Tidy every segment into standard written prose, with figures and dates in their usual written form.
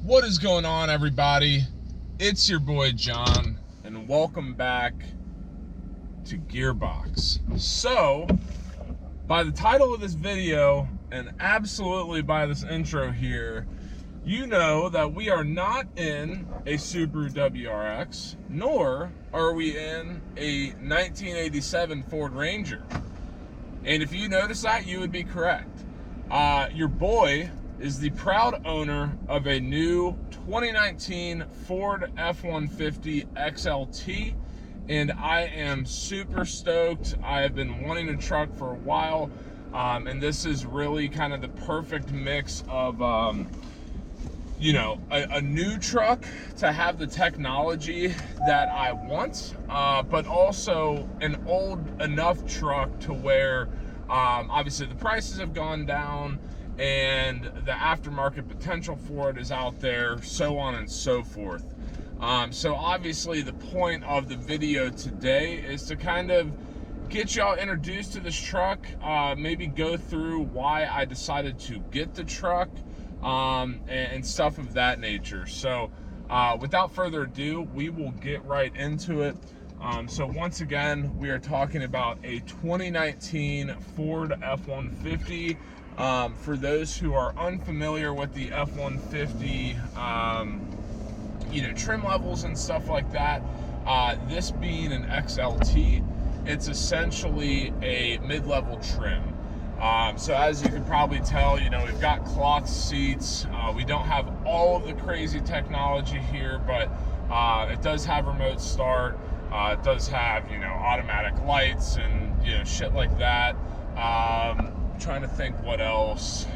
What is going on, everybody? It's your boy John, and welcome back to Gearbox. So, by the title of this video, and absolutely by this intro here, you know that we are not in a Subaru WRX, nor are we in a 1987 Ford Ranger. And if you notice that, you would be correct. Your boy is the proud owner of a new 2019 Ford F-150 XLT, and I am super stoked. I have been wanting a truck for a while, and this is really kind of the perfect mix of a new truck to have the technology that I want, but also an old enough truck to where obviously the prices have gone down and the aftermarket potential for it is out there, so on and so forth. So obviously the point of the video today is to kind of get y'all introduced to this truck, maybe go through why I decided to get the truck, and stuff of that nature. So without further ado, we will get right into it. So once again, we are talking about a 2019 Ford F-150. For those who are unfamiliar with the F-150, trim levels and stuff like that, this being an XLT, it's essentially a mid-level trim. So as you can probably tell, we've got cloth seats. We don't have all of the crazy technology here, but it does have remote start. It does have, automatic lights and, shit like that. Trying to think what else.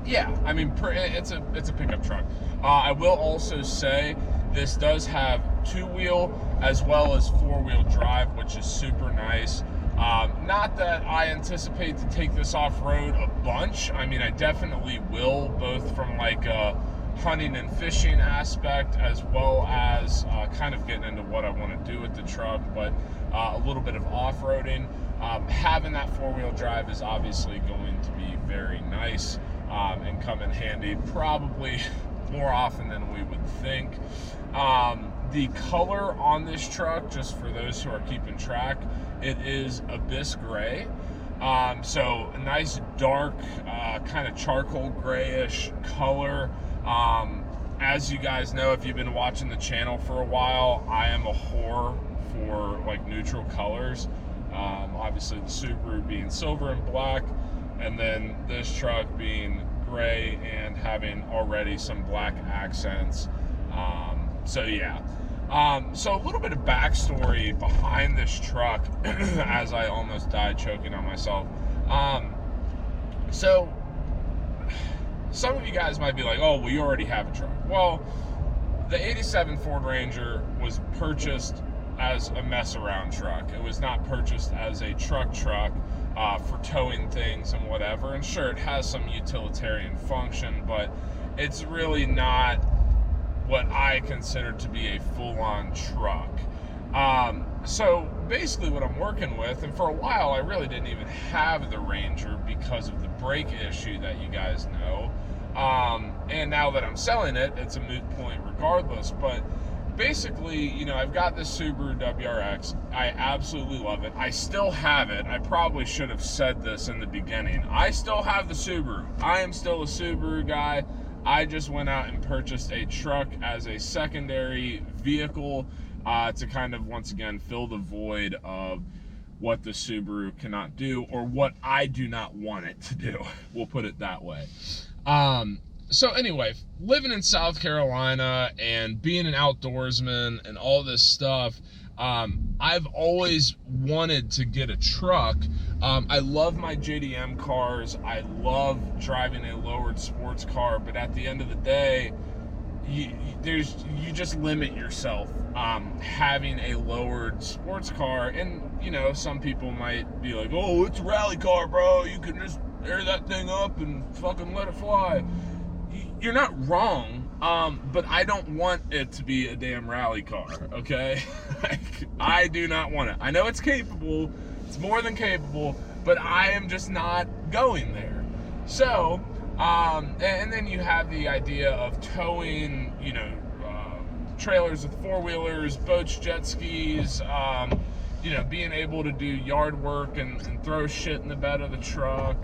Yeah, I mean, it's a pickup truck. I will also say this does have two-wheel as well as four-wheel drive, which is super nice. Not that I anticipate to take this off-road a bunch. I mean, I definitely will, both from like a hunting and fishing aspect as well as kind of getting into what I want to do with the truck, but a little bit of off-roading. Having that four-wheel drive is obviously going to be very nice and come in handy probably more often than we would think. The color on this truck, just for those who are keeping track, it is abyss gray. So a nice dark kind of charcoal grayish color. As you guys know, if you've been watching the channel for a while, I am a whore for like neutral colors. Obviously the Subaru being silver and black, and then this truck being gray and having already some black accents. So yeah. So a little bit of backstory behind this truck as I almost died choking on myself. So some of you guys might be like, oh, well, you already have a truck. Well, the 87 Ford Ranger was purchased as a mess around truck. It was not purchased as a truck for towing things and whatever. And sure, it has some utilitarian function, but it's really not what I consider to be a full-on truck. So basically what I'm working with, and for a while I really didn't even have the Ranger because of the brake issue that you guys know. And now that I'm selling it, it's a moot point regardless. But basically, I've got this Subaru WRX. I absolutely love it. I still have it. I probably should have said this in the beginning. I still have the Subaru. I am still a Subaru guy. I just went out and purchased a truck as a secondary vehicle to kind of, once again, fill the void of what the Subaru cannot do, or what I do not want it to do. We'll put it that way. So anyway, living in South Carolina and being an outdoorsman and all this stuff, I've always wanted to get a truck. I love my JDM cars. I love driving a lowered sports car, but at the end of the day, you just limit yourself having a lowered sports car. And some people might be like, oh, it's a rally car, bro, you can just air that thing up and fucking let it fly. You're not wrong, but I don't want it to be a damn rally car, okay? I do not want it. I know it's capable, it's more than capable, but I am just not going there. So And then you have the idea of towing, trailers with four-wheelers, boats, jet skis, being able to do yard work and throw shit in the bed of the truck,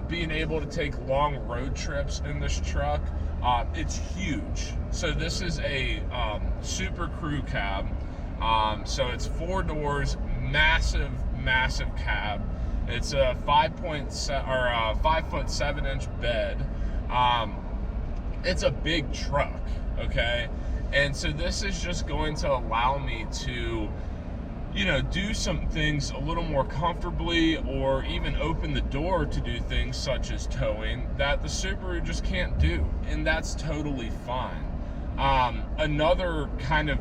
being able to take long road trips in this truck. It's huge. So this is a super crew cab. So it's 4 doors, massive cab. It's a 5'7" bed. It's a big truck, okay? And so this is just going to allow me to, do some things a little more comfortably, or even open the door to do things such as towing that the Subaru just can't do, and that's totally fine. Another kind of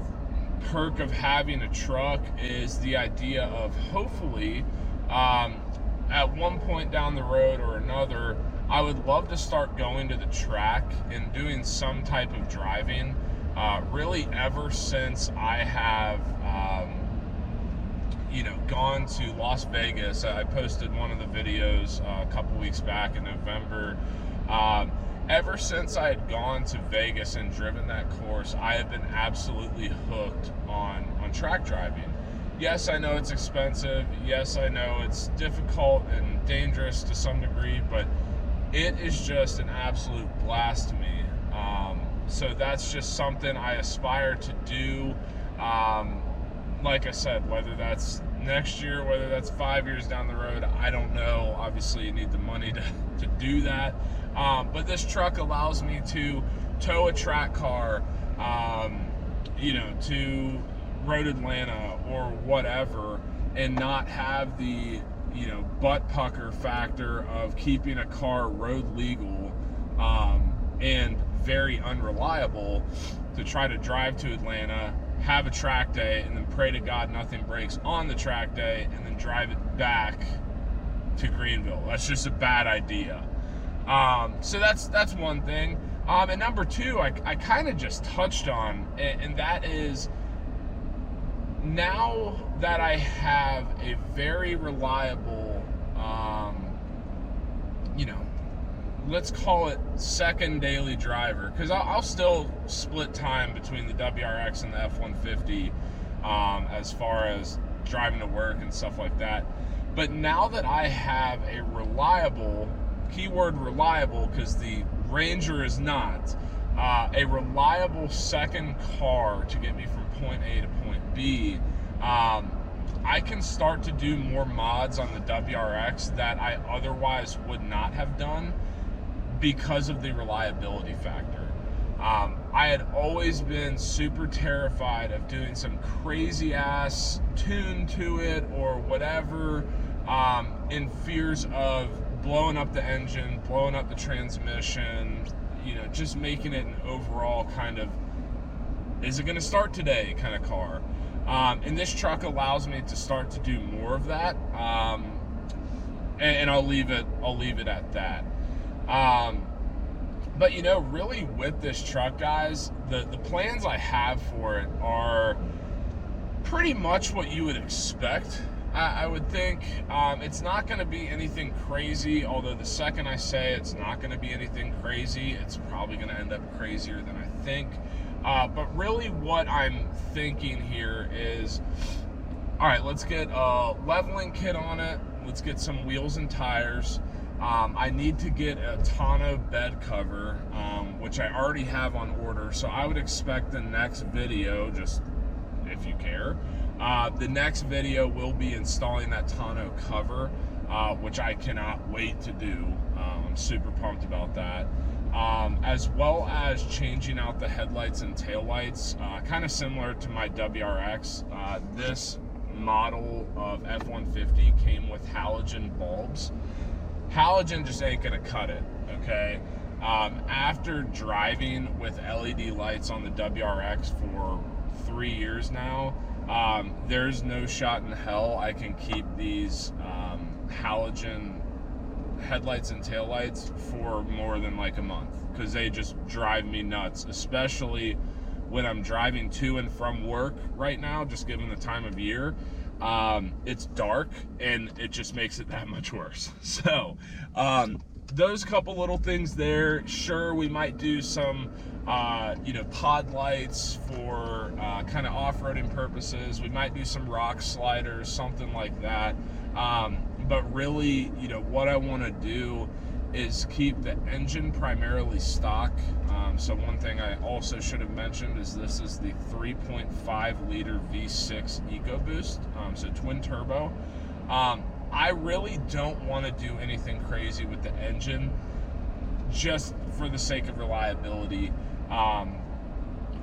perk of having a truck is the idea of hopefully, at one point down the road or another, I would love to start going to the track and doing some type of driving. Really, ever since I have, gone to Las Vegas. I posted one of the videos a couple weeks back in November. Ever since I had gone to Vegas and driven that course, I have been absolutely hooked on track driving. Yes, I know it's expensive. Yes, I know it's difficult and dangerous to some degree, but it is just an absolute blast to me. So that's just something I aspire to do. Like I said, whether that's next year, whether that's 5 years down the road, I don't know. Obviously, you need the money to do that. But this truck allows me to tow a track car, to Road Atlanta or whatever, and not have the, butt pucker factor of keeping a car road legal, and very unreliable, to try to drive to Atlanta, have a track day, and then pray to God nothing breaks on the track day, and then drive it back to Greenville. That's just a bad idea. So that's one thing. And number two, I kind of just touched on, and that is, now that I have a very reliable, let's call it second daily driver, because I'll still split time between the WRX and the F-150, as far as driving to work and stuff like that. But now that I have a reliable, keyword reliable, because the Ranger is not, a reliable second car to get me from point A to point B, I can start to do more mods on the WRX that I otherwise would not have done, because of the reliability factor. I had always been super terrified of doing some crazy ass tune to it or whatever, in fears of blowing up the engine, blowing up the transmission, just making it an overall kind of, is it gonna start today kind of car. And this truck allows me to start to do more of that, and I'll leave it at that. But really with this truck, guys, the plans I have for it are pretty much what you would expect. I would think. It's not going to be anything crazy, although the second I say it's not going to be anything crazy, it's probably going to end up crazier than I think. But really what I'm thinking here is, all right, let's get a leveling kit on it. Let's get some wheels and tires. I need to get a tonneau bed cover, which I already have on order. So I would expect the next video, just if you care, the next video will be installing that tonneau cover, which I cannot wait to do. I'm super pumped about that. As well as changing out the headlights and taillights, kind of similar to my WRX. This model of F-150 came with halogen bulbs. Halogen just ain't gonna cut it, okay? After driving with LED lights on the WRX for 3 years now, there's no shot in hell I can keep these halogen headlights and taillights for more than like a month, because they just drive me nuts, especially when I'm driving to and from work right now, just given the time of year. It's dark and it just makes it that much worse. So those couple little things there. Sure, we might do some pod lights for kind of off-roading purposes. We might do some rock sliders, something like that. But really, what I want to do is keep the engine primarily stock. So one thing I also should have mentioned is this is the 3.5 liter V6 EcoBoost, so twin turbo. I really don't want to do anything crazy with the engine, just for the sake of reliability.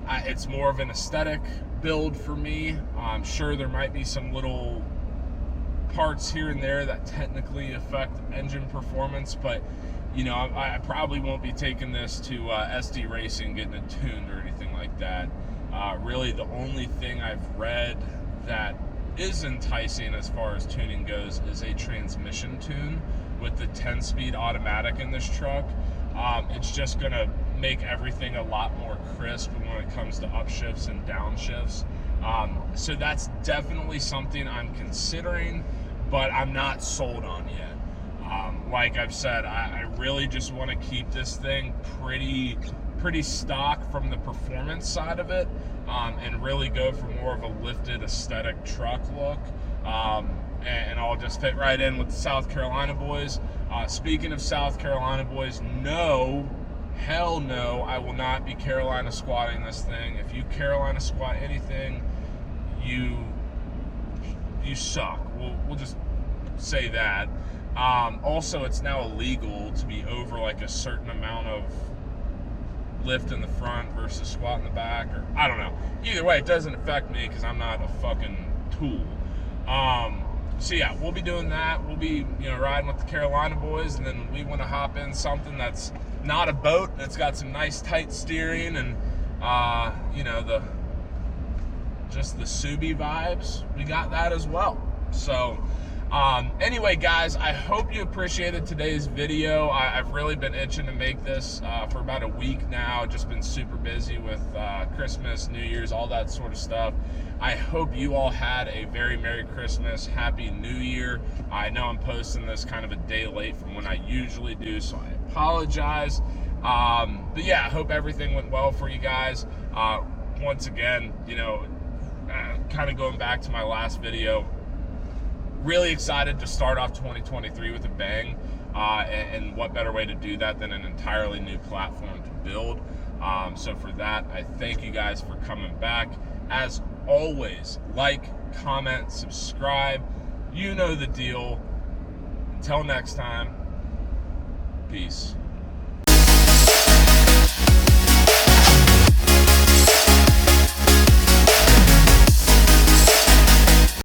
It's more of an aesthetic build for me. I'm sure there might be some little parts here and there that technically affect engine performance, but I probably won't be taking this to SD Racing, getting it tuned or anything like that. Really, the only thing I've read that is enticing as far as tuning goes is a transmission tune with the 10-speed automatic in this truck. It's just gonna make everything a lot more crisp when it comes to upshifts and downshifts. So that's definitely something I'm considering, but I'm not sold on yet. Like I've said, I really just want to keep this thing pretty stock from the performance side of it, and really go for more of a lifted aesthetic truck look. And I'll just fit right in with the South Carolina boys. Speaking of South Carolina boys, no, hell no, I will not be Carolina squatting this thing. If you Carolina squat anything, you suck. We'll just say that. Also, it's now illegal to be over like a certain amount of lift in the front versus squat in the back, or I don't know. Either way, it doesn't affect me because I'm not a fucking tool. So yeah, we'll be doing that. We'll be riding with the Carolina boys, and then we want to hop in something that's not a boat, that's got some nice tight steering and just the Subi vibes. We got that as well. So anyway, guys, I hope you appreciated today's video. I've really been itching to make this for about a week now. Just been super busy with Christmas, New Year's, all that sort of stuff. I hope you all had a very Merry Christmas, Happy New Year. I know I'm posting this kind of a day late from when I usually do, so I apologize. But yeah, I hope everything went well for you guys. Once again, kind of going back to my last video, really excited to start off 2023 with a bang, and what better way to do that than an entirely new platform to build. So for that, I thank you guys for coming back. As always, like, comment, subscribe. You know the deal. Until next time, peace.